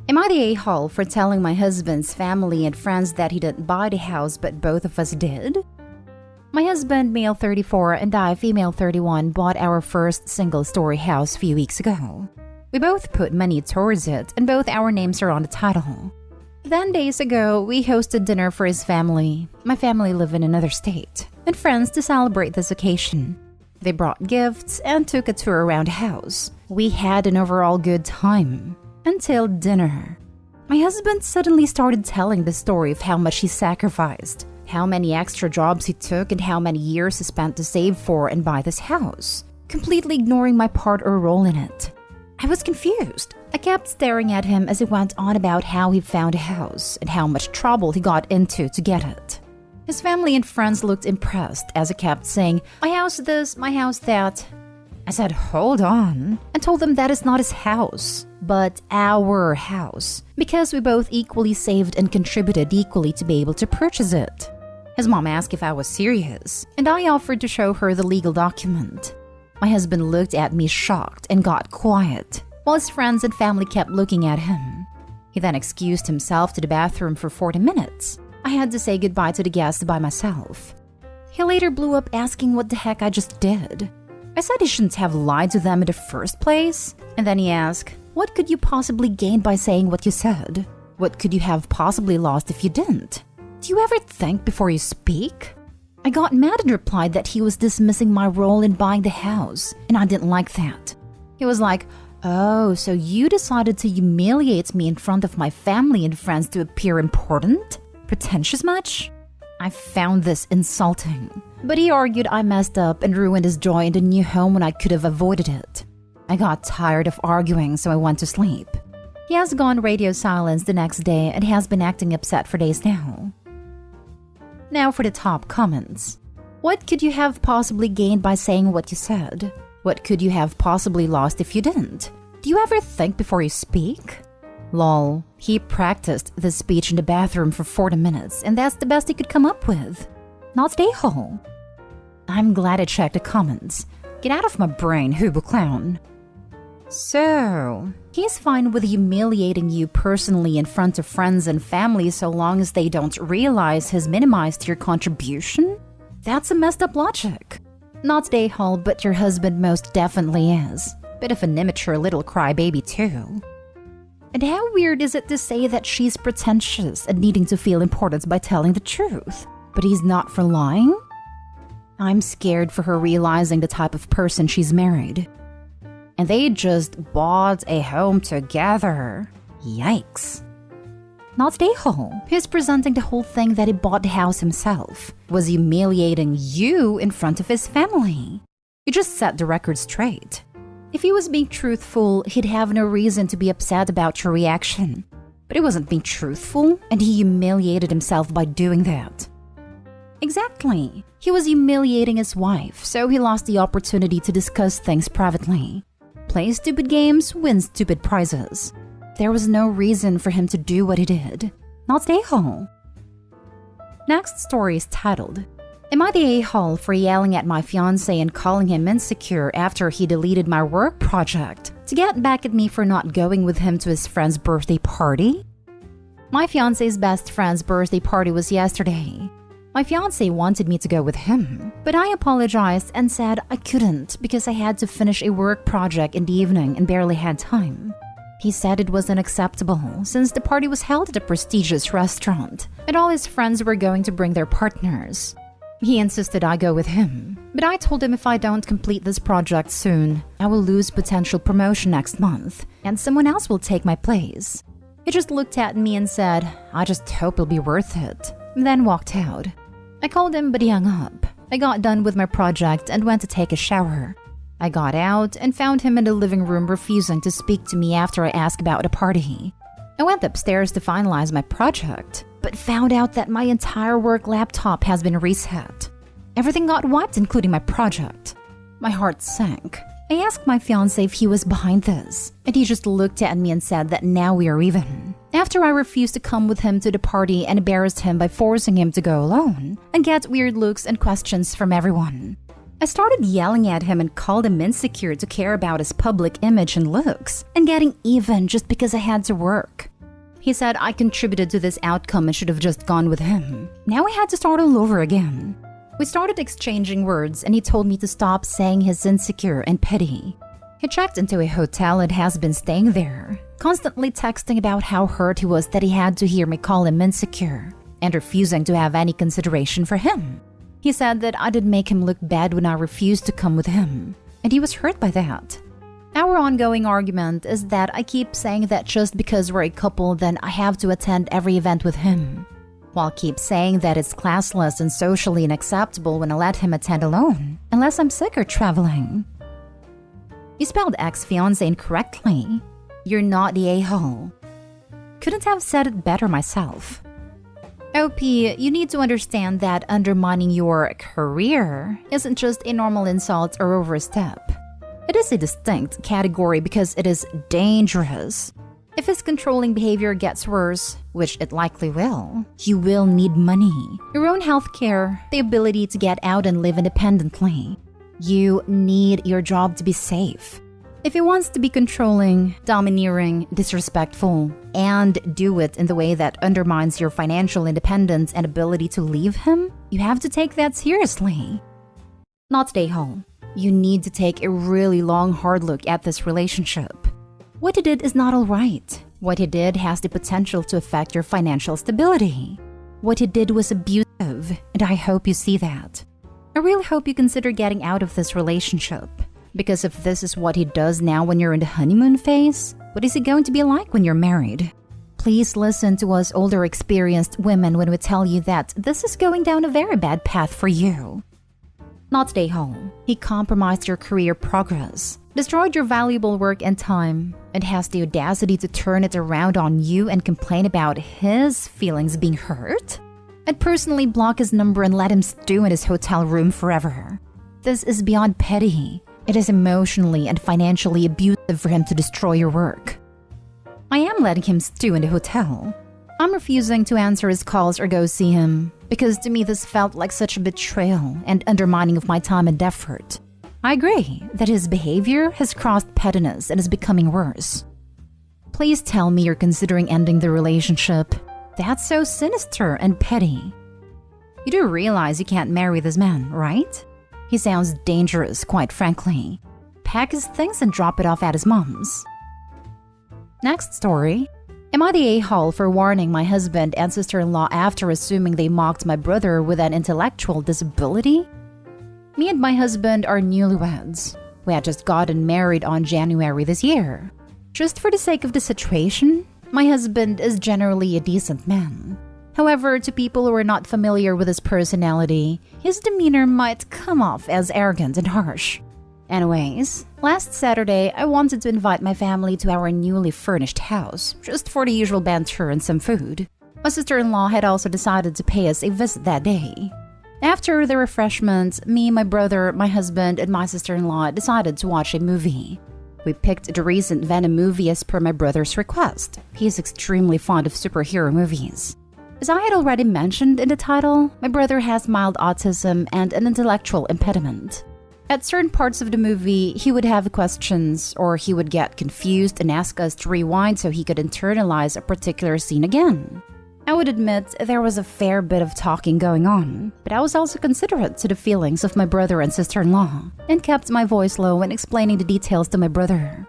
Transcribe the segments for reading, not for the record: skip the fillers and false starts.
Am I the a-hole for telling my husband's family and friends that he didn't buy the house but both of us did? My husband, male 34, and I, female 31, bought our first single-story house a few weeks ago. We both put money towards it, and both our names are on the title. Then days ago, we hosted dinner for his family. My family live in another state, and friends to celebrate this occasion. They brought gifts and took a tour around the house. We had an overall good time. Until dinner. My husband suddenly started telling the story of how much he sacrificed, how many extra jobs he took, and how many years he spent to save for and buy this house, completely ignoring my part or role in it. I was confused. I kept staring at him as he went on about how he found a house and how much trouble he got into to get it. His family and friends looked impressed as he kept saying, "My house this, my house that." I said, "Hold on," and told them that is not his house, but our house, because we both equally saved and contributed equally to be able to purchase it. His mom asked if I was serious, and I offered to show her the legal document. My husband looked at me shocked and got quiet, while his friends and family kept looking at him. He then excused himself to the bathroom for 40 minutes. I had to say goodbye to the guests by myself. He later blew up asking what the heck I just did. I said he shouldn't have lied to them in the first place. And then he asked, "What could you possibly gain by saying what you said? What could you have possibly lost if you didn't? Do you ever think before you speak?" I got mad and replied that he was dismissing my role in buying the house, and I didn't like that. He was like, "Oh, so you decided to humiliate me in front of my family and friends to appear important? Pretentious much?" I found this insulting, but he argued I messed up and ruined his joy in the new home when I could have avoided it. I got tired of arguing, so I went to sleep. He has gone radio silence the next day and has been acting upset for days now. Now for the top comments. What could you have possibly gained by saying what you said? What could you have possibly lost if you didn't? Do you ever think before you speak? Lol, he practiced this speech in the bathroom for 40 minutes, and that's the best he could come up with. Not stay home. I'm glad I checked the comments. Get out of my brain, Hubo Clown. So, he's fine with humiliating you personally in front of friends and family so long as they don't realize he's minimized your contribution? That's a messed up logic. Not stay home, but your husband most definitely is. Bit of an immature little crybaby too. And how weird is it to say that she's pretentious and needing to feel important by telling the truth, but he's not for lying? I'm scared for her realizing the type of person she's married. And they just bought a home together. Yikes. Not stay home. He's presenting the whole thing that he bought the house himself, was humiliating you in front of his family. You just set the record straight. If he was being truthful, he'd have no reason to be upset about your reaction. But he wasn't being truthful, and he humiliated himself by doing that. Exactly. He was humiliating his wife, so he lost the opportunity to discuss things privately. Play stupid games, win stupid prizes. There was no reason for him to do what he did. Not stay home. Next story is titled, Am I the a-hole for yelling at my fiance and calling him insecure after he deleted my work project to get back at me for not going with him to his friend's birthday party? My fiance's best friend's birthday party was yesterday. My fiance wanted me to go with him, but I apologized and said I couldn't because I had to finish a work project in the evening and barely had time. He said it was unacceptable since the party was held at a prestigious restaurant and all his friends were going to bring their partners. He insisted I go with him, but I told him if I don't complete this project soon, I will lose potential promotion next month and someone else will take my place. He just looked at me and said, I just hope it'll be worth it, then walked out. I called him but he hung up. I got done with my project and went to take a shower. I got out and found him in the living room refusing to speak to me after I asked about the party. I went upstairs to finalize my project, but found out that my entire work laptop has been reset. Everything got wiped, including my project. My heart sank. I asked my fiancé if he was behind this, and he just looked at me and said that now we are even. After I refused to come with him to the party and embarrassed him by forcing him to go alone, and get weird looks and questions from everyone. I started yelling at him and called him insecure to care about his public image and looks, and getting even just because I had to work. He said I contributed to this outcome and should have just gone with him. Now I had to start all over again. We started exchanging words and he told me to stop saying he's insecure and petty. He checked into a hotel and has been staying there, constantly texting about how hurt he was that he had to hear me call him insecure and refusing to have any consideration for him. He said that I did make him look bad when I refused to come with him, and he was hurt by that. Our ongoing argument is that I keep saying that just because we're a couple, then I have to attend every event with him, while keep saying that it's classless and socially unacceptable when I let him attend alone, unless I'm sick or traveling. You spelled ex-fiance incorrectly. You're not the a-hole. Couldn't have said it better myself. OP, you need to understand that undermining your career isn't just a normal insult or overstep. It is a distinct category because it is dangerous. If his controlling behavior gets worse, which it likely will, you will need money, your own health care, the ability to get out and live independently. You need your job to be safe. If he wants to be controlling, domineering, disrespectful, and do it in the way that undermines your financial independence and ability to leave him, you have to take that seriously. Not stay home. You need to take a really long, hard look at this relationship. What he did is not all right. What he did has the potential to affect your financial stability. What he did was abusive, and I hope you see that. I really hope you consider getting out of this relationship. Because if this is what he does now when you're in the honeymoon phase, what is he going to be like when you're married? Please listen to us older experienced women when we tell you that this is going down a very bad path for you. Not stay home. He compromised your career progress, destroyed your valuable work and time, and has the audacity to turn it around on you and complain about his feelings being hurt? I'd personally block his number and let him stew in his hotel room forever. This is beyond petty. It is emotionally and financially abusive for him to destroy your work. I am letting him stew in the hotel. I'm refusing to answer his calls or go see him, because to me this felt like such a betrayal and undermining of my time and effort. I agree that his behavior has crossed pettiness and is becoming worse. Please tell me you're considering ending the relationship. That's so sinister and petty. You do realize you can't marry this man, right? He sounds dangerous, quite frankly. Pack his things and drop it off at his mom's. Next story. Am I the a-hole for warning my husband and sister-in-law after assuming they mocked my brother with an intellectual disability? Me and my husband are newlyweds. We had just gotten married on January this year. Just for the sake of the situation, my husband is generally a decent man. However, to people who are not familiar with his personality, his demeanor might come off as arrogant and harsh. Anyways, last Saturday, I wanted to invite my family to our newly furnished house, just for the usual banter and some food. My sister-in-law had also decided to pay us a visit that day. After the refreshments, me, my brother, my husband, and my sister-in-law decided to watch a movie. We picked the recent Venom movie as per my brother's request. He is extremely fond of superhero movies. As I had already mentioned in the title, my brother has mild autism and an intellectual impediment. At certain parts of the movie, he would have questions, or he would get confused and ask us to rewind so he could internalize a particular scene again. I would admit there was a fair bit of talking going on, but I was also considerate to the feelings of my brother and sister-in-law, and kept my voice low when explaining the details to my brother.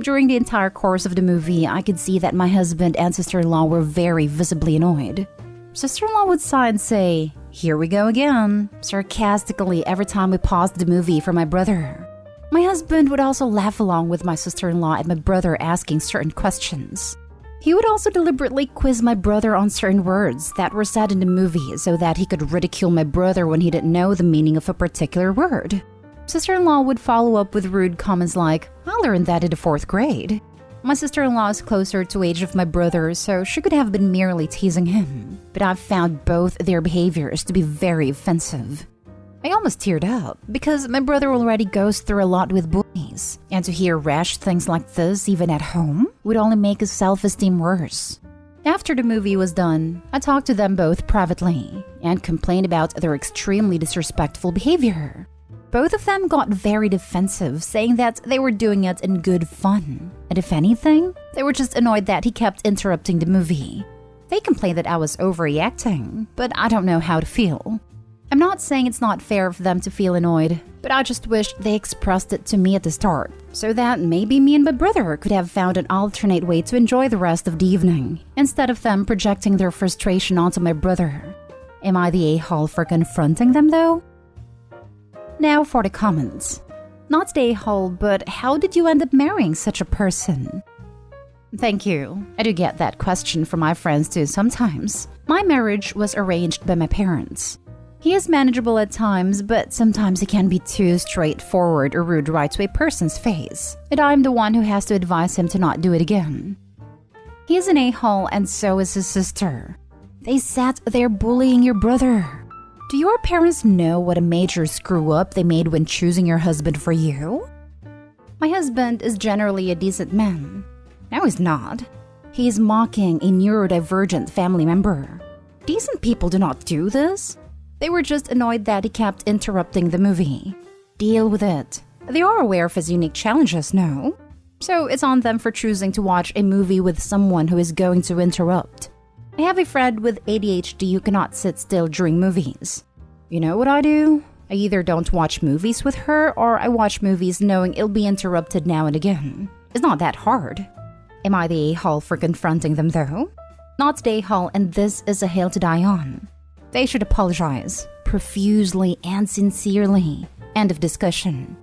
During the entire course of the movie, I could see that my husband and sister-in-law were very visibly annoyed. Sister-in-law would sigh and say, "Here we go again," sarcastically every time we paused the movie for my brother. My husband would also laugh along with my sister-in-law and my brother asking certain questions. He would also deliberately quiz my brother on certain words that were said in the movie so that he could ridicule my brother when he didn't know the meaning of a particular word. Sister-in-law would follow up with rude comments like, "I learned that in the 4th grade." My sister-in-law is closer to age of my brother, so she could have been merely teasing him, but I've found both their behaviors to be very offensive. I almost teared up, because my brother already goes through a lot with bullies, and to hear rash things like this even at home would only make his self-esteem worse. After the movie was done, I talked to them both privately, and complained about their extremely disrespectful behavior. Both of them got very defensive, saying that they were doing it in good fun. And if anything, they were just annoyed that he kept interrupting the movie. They complained that I was overreacting, but I don't know how to feel. I'm not saying it's not fair for them to feel annoyed, but I just wish they expressed it to me at the start, so that maybe me and my brother could have found an alternate way to enjoy the rest of the evening, instead of them projecting their frustration onto my brother. Am I the a-hole for confronting them though? Now for the comments. Not the a-hole, but how did you end up marrying such a person? Thank you. I do get that question from my friends too sometimes. My marriage was arranged by my parents. He is manageable at times, but sometimes he can be too straightforward or rude right to a person's face, and I'm the one who has to advise him to not do it again. He is an a-hole and so is his sister. They sat there bullying your brother. Do your parents know what a major screw-up they made when choosing your husband for you? My husband is generally a decent man. No, he's not. He is mocking a neurodivergent family member. Decent people do not do this. They were just annoyed that he kept interrupting the movie. Deal with it. They are aware of his unique challenges, no? So it's on them for choosing to watch a movie with someone who is going to interrupt. I have a friend with ADHD who cannot sit still during movies. You know what I do? I either don't watch movies with her or I watch movies knowing it'll be interrupted now and again. It's not that hard. Am I the a-hole for confronting them though? Not the a-hole, and this is a hill to die on. They should apologize, profusely and sincerely. End of discussion.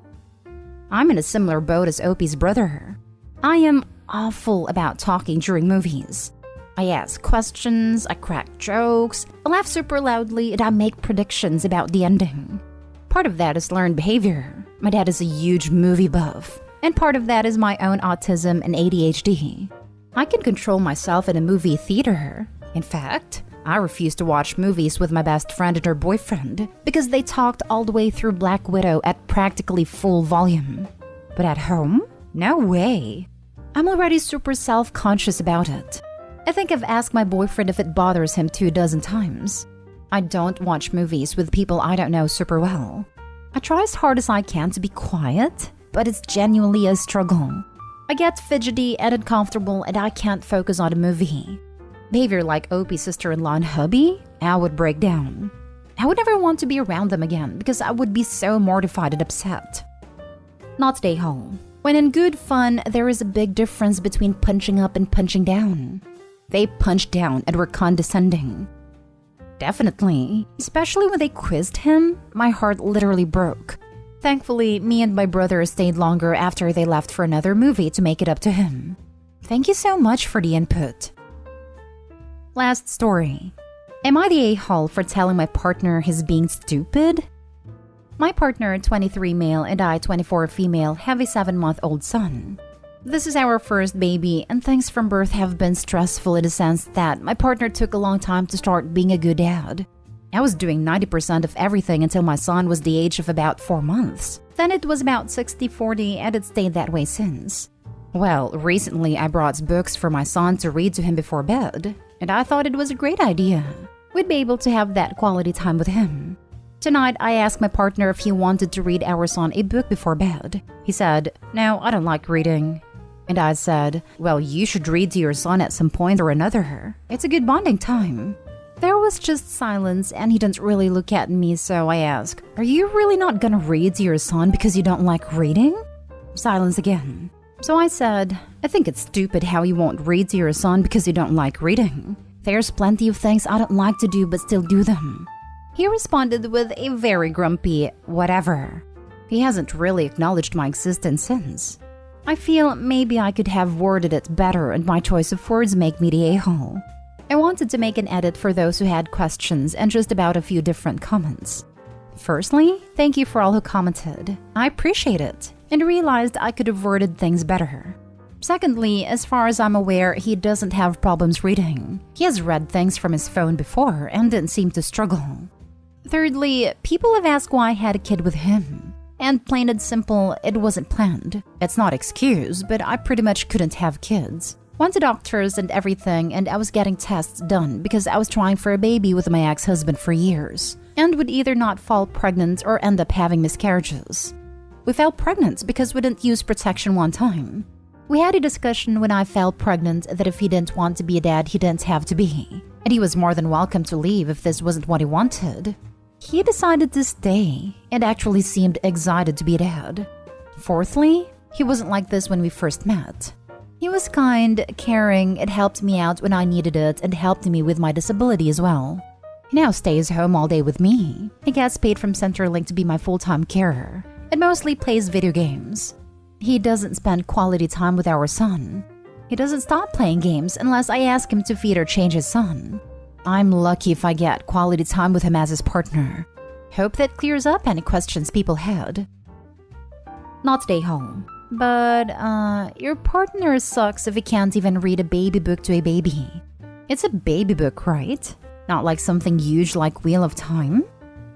I'm in a similar boat as Opie's brother. I am awful about talking during movies. I ask questions, I crack jokes, I laugh super loudly, and I make predictions about the ending. Part of that is learned behavior. My dad is a huge movie buff, and part of that is my own autism and ADHD. I can control myself in a movie theater. In fact, I refused to watch movies with my best friend and her boyfriend because they talked all the way through Black Widow at practically full volume. But at home? No way. I'm already super self-conscious about it. I think I've asked my boyfriend if it bothers him 24 times. I don't watch movies with people I don't know super well. I try as hard as I can to be quiet, but it's genuinely a struggle. I get fidgety and uncomfortable and I can't focus on a movie. Behavior like Opie's sister-in-law and hubby, I would break down. I would never want to be around them again because I would be so mortified and upset. Not stay home. When in good fun, there is a big difference between punching up and punching down. They punched down and were condescending. Definitely, especially when they quizzed him, my heart literally broke. Thankfully, me and my brother stayed longer after they left for another movie to make it up to him. Thank you so much for the input. Last story. Am I the a-hole for telling my partner he's being stupid? My partner, 23 male, and I, 24 female, have a 7-month-old son. This is our first baby, and things from birth have been stressful in the sense that my partner took a long time to start being a good dad. I was doing 90% of everything until my son was the age of about 4 months. Then it was about 60-40, and it stayed that way since. Well, recently I brought books for my son to read to him before bed, and I thought it was a great idea. We'd be able to have that quality time with him. Tonight, I asked my partner if he wanted to read our son a book before bed. He said, "No, I don't like reading." And I said, "Well, you should read to your son at some point or another. It's a good bonding time." There was just silence, and he didn't really look at me, so I asked, "Are you really not gonna read to your son because you don't like reading?" Silence again. So I said, "I think it's stupid how you won't read to your son because you don't like reading. There's plenty of things I don't like to do but still do them." He responded with a very grumpy whatever. He hasn't really acknowledged my existence since. I feel maybe I could have worded it better and my choice of words make me the a-hole. I wanted to make an edit for those who had questions and just about a few different comments. Firstly, thank you for all who commented. I appreciate it and realized I could have worded things better. Secondly, as far as I'm aware, he doesn't have problems reading. He has read things from his phone before and didn't seem to struggle. Thirdly, people have asked why I had a kid with him. And plain and simple, it wasn't planned. It's not excuse, but I pretty much couldn't have kids. Went to doctors and everything, and I was getting tests done because I was trying for a baby with my ex-husband for years. and would either not fall pregnant or end up having miscarriages. We fell pregnant because we didn't use protection one time. We had a discussion when I fell pregnant that if he didn't want to be a dad, he didn't have to be, and he was more than welcome to leave if this wasn't what he wanted. He decided to stay and actually seemed excited to be a dad. Fourthly, he wasn't like this when we first met. He was kind, caring, and helped me out when I needed it and helped me with my disability as well. He now stays home all day with me. He gets paid from Centrelink to be my full-time carer and mostly plays video games. He doesn't spend quality time with our son. He doesn't stop playing games unless I ask him to feed or change his son. I'm lucky if I get quality time with him as his partner. Hope that clears up any questions people had. Not stay home. But, your partner sucks if he can't even read a baby book to a baby. It's a baby book, right? Not like something huge like Wheel of Time?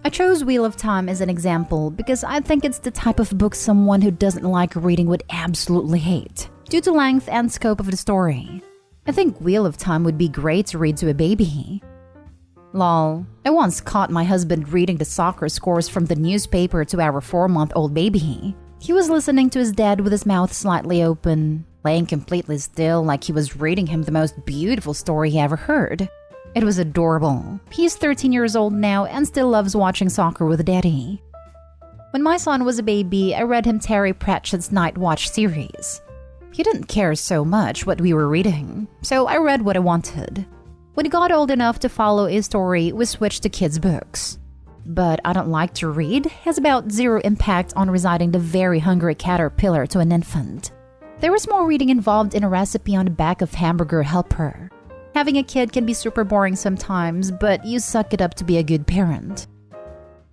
I chose Wheel of Time as an example because I think it's the type of book someone who doesn't like reading would absolutely hate, due to length and scope of the story. I think Wheel of Time would be great to read to a baby. Lol, I once caught my husband reading the soccer scores from the newspaper to our 4-month-old baby. He was listening to his dad with his mouth slightly open, laying completely still like he was reading him the most beautiful story he ever heard. It was adorable. He's 13 years old now and still loves watching soccer with daddy. When my son was a baby, I read him Terry Pratchett's Night Watch series. He didn't care so much what we were reading, so I read what I wanted. When he got old enough to follow a story, we switched to kids' books. But I don't like to read has about zero impact on residing the very hungry caterpillar to an infant. There was more reading involved in a recipe on the back of hamburger helper. Having a kid can be super boring sometimes, but you suck it up to be a good parent.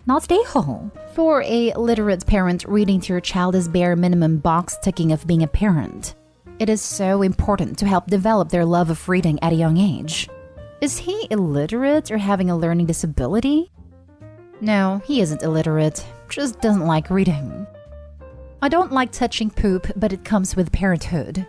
Not stay home. For a literate parent, reading to your child is bare minimum box ticking of being a parent. It is so important to help develop their love of reading at a young age. Is he illiterate or having a learning disability? No, he isn't illiterate, just doesn't like reading. I don't like touching poop, but it comes with parenthood.